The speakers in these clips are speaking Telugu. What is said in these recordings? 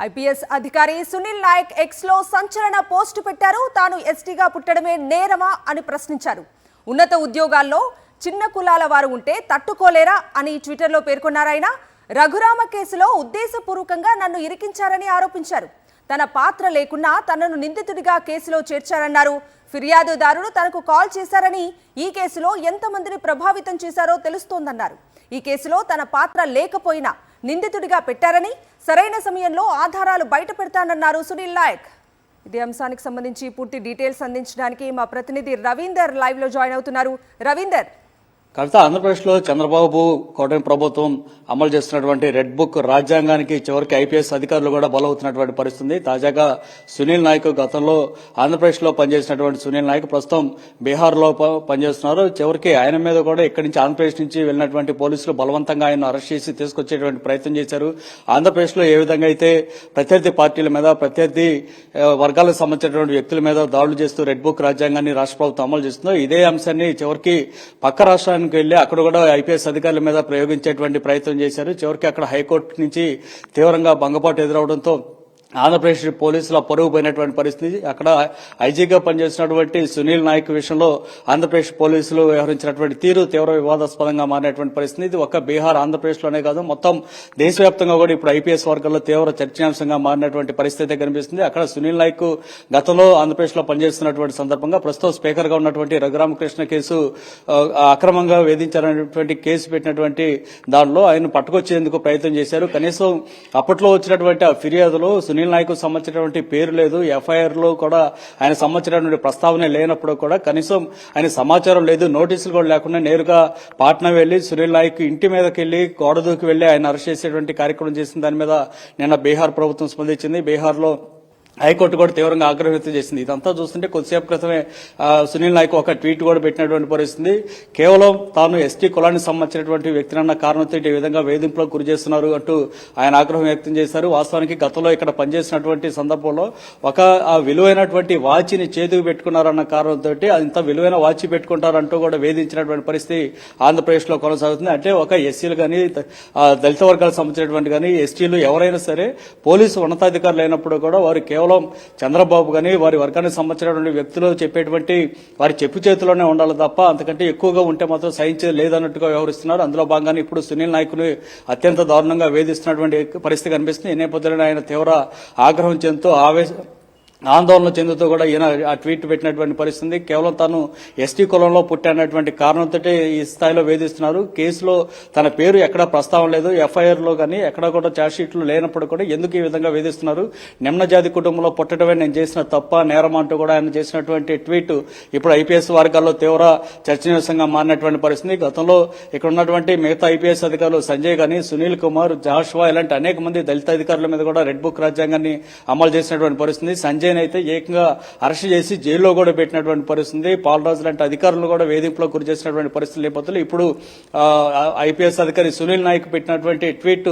ఐపీఎస్ అధికారి సునీల్ నాయక్ ఎక్స్ లో సంచలన పోస్టు పెట్టారు. తాను ఎస్టీగా పుట్టడమే నేరమా అని ప్రశ్నించారు. ఉన్నత ఉద్యోగాల్లో చిన్న కులాల వారు ఉంటే తట్టుకోలేరా అని ట్విట్టర్లో పేర్కొన్నారాయన. రఘురామ కేసులో ఉద్దేశపూర్వకంగా నన్ను ఇరికించారని ఆరోపించారు. తన పాత్ర లేకున్నా తనను నిందితుడిగా కేసులో చేర్చారన్నారు. ఫిర్యాదుదారుడు తనకు కాల్ చేశారని, ఈ కేసులో ఎంతమందిని ప్రభావితం చేశారో తెలుస్తోందన్నారు. ఈ కేసులో తన పాత్ర లేకపోయినా నిందితుడిగా పెట్టారని, సరైన సమయంలో ఆధారాలు బయట పెడతానన్నారు సునీల్ నాయక్. ఇదే అంశానికి సంబంధించి పూర్తి డీటెయిల్స్ అందించడానికి మా ప్రతినిధి రవీందర్ లైవ్ లో జాయిన్ అవుతున్నారు. రవీందర్, కవిత, ఆంధ్రప్రదేశ్లో చంద్రబాబు కూటమి ప్రభుత్వం అమలు చేస్తున్నటువంటి రెడ్ బుక్ రాజ్యాంగానికి చివరికి ఐపీఎస్ అధికారులు కూడా బలవుతున్నటువంటి పరిస్థితి. తాజాగా సునీల్ నాయక్ గతంలో ఆంధ్రప్రదేశ్లో పనిచేసినటువంటి సునీల్ నాయక్ ప్రస్తుతం బీహార్లో పనిచేస్తున్నారు. చివరికి ఆయన మీద కూడా ఇక్కడి నుంచి ఆంధ్రప్రదేశ్ నుంచి వెళ్లినటువంటి పోలీసులు బలవంతంగా ఆయన అరెస్ట్ చేసి తీసుకొచ్చేటువంటి ప్రయత్నం చేశారు. ఆంధ్రప్రదేశ్లో ఏ విధంగా అయితే ప్రత్యర్థి పార్టీల మీద, ప్రత్యర్థి వర్గాలకు సంబంధించినటువంటి వ్యక్తుల మీద దాడులు చేస్తూ రెడ్ బుక్ రాజ్యాంగాన్ని రాష్ట్ర ప్రభుత్వం అమలు చేస్తుందో, ఇదే అంశాన్ని చివరికి పక్క రాష్ట్రానికి వెళ్లి అక్కడ కూడా ఐపీఎస్ అధికారుల మీద ప్రయోగించేటువంటి ప్రయత్నం చేశారు. చివరికి అక్కడ హైకోర్టు నుంచి తీవ్రంగా భంగపాటు ఎదురవడంతో ఆంధ్రప్రదేశ్ పోలీసుల పరుగు పోయినటువంటి పరిస్థితి. అక్కడ ఐజీగా పనిచేసినటువంటి సునీల్ నాయక్ విషయంలో ఆంధ్రప్రదేశ్ పోలీసులు వ్యవహరించినటువంటి తీరు తీవ్ర వివాదాస్పదంగా మారినటువంటి పరిస్థితి. ఇది ఒక్క బీహార్, ఆంధ్రప్రదేశ్ లోనే కాదు, మొత్తం దేశవ్యాప్తంగా కూడా ఇప్పుడు ఐపీఎస్ వర్గాల్లో తీవ్ర చర్చనీయాంశంగా మారినటువంటి పరిస్థితి కనిపిస్తుంది. అక్కడ సునీల్ నాయక్ గతంలో ఆంధ్రప్రదేశ్ లో పనిచేస్తున్నటువంటి సందర్భంగా ప్రస్తుతం స్పీకర్ గా ఉన్నటువంటి రఘురామకృష్ణ కేసు అక్రమంగా వేధించాలనేటువంటి కేసు పెట్టినటువంటి దానిలో ఆయన పట్టుకొచ్చేందుకు ప్రయత్నం చేశారు. కనీసం అప్పట్లో వచ్చినటువంటి ఆ ఫిర్యాదులో సునీల్ నాయక్ సంబంధించినటువంటి పేరు లేదు, ఎఫ్ఐఆర్ లో కూడా ఆయన సంబంధించినటువంటి ప్రస్తావన లేనప్పుడు కూడా కనీసం ఆయన సమాచారం లేదు, నోటీసులు కూడా లేకుండా నేరుగా పాట్నా వెళ్లి సునీల్ నాయక్ ఇంటి మీదకి వెళ్లి గోడ దూకి వెళ్లి ఆయన అరెస్ట్ చేసేటువంటి కార్యక్రమం చేసిన దాని మీద నిన్న బీహార్ ప్రభుత్వం స్పందించింది. బీహార్ లో హైకోర్టు కూడా తీవ్రంగా ఆగ్రహం వ్యక్తం చేసింది. ఇదంతా చూస్తుంటే కొద్దిసేపు క్రితమే సునీల్ నాయక్ ఒక ట్వీట్ కూడా పెట్టినటువంటి పరిస్థితి. కేవలం తాను ఎస్టీ కులానికి సంబంధించినటువంటి వ్యక్తినన్న కారణంతో ఈ విధంగా వేధింపులకు గురి చేస్తున్నారు అంటూ ఆయన ఆగ్రహం వ్యక్తం చేశారు. వాస్తవానికి గతంలో ఇక్కడ పనిచేసినటువంటి సందర్భంలో ఒక విలువైనటువంటి వాచిని చేతికి పెట్టుకున్నారన్న కారణంతో అంత విలువైన వాచి పెట్టుకుంటారంటూ కూడా వేధించినటువంటి పరిస్థితి ఆంధ్రప్రదేశ్ లో కొనసాగుతుంది. అంటే ఒక ఎస్సీలు కానీ, దళిత వర్గాలకు సంబంధించినటువంటి కానీ, ఎస్టీలు ఎవరైనా సరే పోలీసు ఉన్నతాధికారులు అయినప్పుడు కూడా వారు కేవలం చంద్రబాబు గాని వారి వర్గానికి సంబంధించినటువంటి వ్యక్తులు చెప్పేటువంటి వారి చెప్పు చేతిలోనే ఉండాలి తప్ప అంతకంటే ఎక్కువగా ఉంటే మాత్రం సహించేది లేదన్నట్టుగా వ్యవహరిస్తున్నారు. అందులో భాగంగానే ఇప్పుడు సునీల్ నాయక్ను అత్యంత దారుణంగా వేధిస్తున్నటువంటి పరిస్థితి కనిపిస్తుంది. ఈ నేపథ్యంలో ఆయన తీవ్ర ఆగ్రహం చెందుతూ ఆందోళన చెందుతూ కూడా ఈయన ఆ ట్వీట్ పెట్టినటువంటి పరిస్థితి. కేవలం తాను ఎస్టీ కులంలో పుట్టినటువంటి కారణంతో ఈ స్థాయిలో వేధిస్తున్నారు. కేసులో తన పేరు ఎక్కడా ప్రస్తావన లేదు, ఎఫ్ఐఆర్ లో కానీ ఎక్కడా కూడా ఛార్జ్ షీట్లు లేనప్పుడు కూడా ఎందుకు ఈ విధంగా వేధిస్తున్నారు, నిమ్న జాతి కుటుంబంలో పుట్టడమే నేను చేసిన తప్ప నేరం అంటూ కూడా ఆయన చేసినటువంటి ట్వీట్ ఇప్పుడు ఐపీఎస్ వర్గాల్లో తీవ్ర చర్చనీయాంశంగా మారినటువంటి పరిస్థితి. గతంలో ఇక్కడ ఉన్నటువంటి మిగతా ఐపీఎస్ అధికారులు సంజయ్ గాని, సునీల్ కుమార్, జాషువా ఇలాంటి అనేక మంది దళిత అధికారుల మీద కూడా రెడ్ బుక్ రాజ్యాంగాన్ని అమలు చేసినటువంటి పరిస్థితి. సంజయ్ అయితే ఏకంగా అరెస్ట్ చేసి జైల్లో కూడా పెట్టినటువంటి పరిస్థితి. పాలరాజు లాంటి అధికారులు కూడా వేధింపులకు గురి చేసినటువంటి పరిస్థితుల నేపథ్యంలో ఇప్పుడు ఐపీఎస్ అధికారి సునీల్ నాయక్ పెట్టినటువంటి ట్వీట్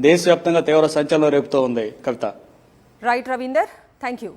దేశవ్యాప్తంగా తీవ్ర సంచలనం రేపుతూ ఉంది. Kavitha. Right Ravinder, thank you.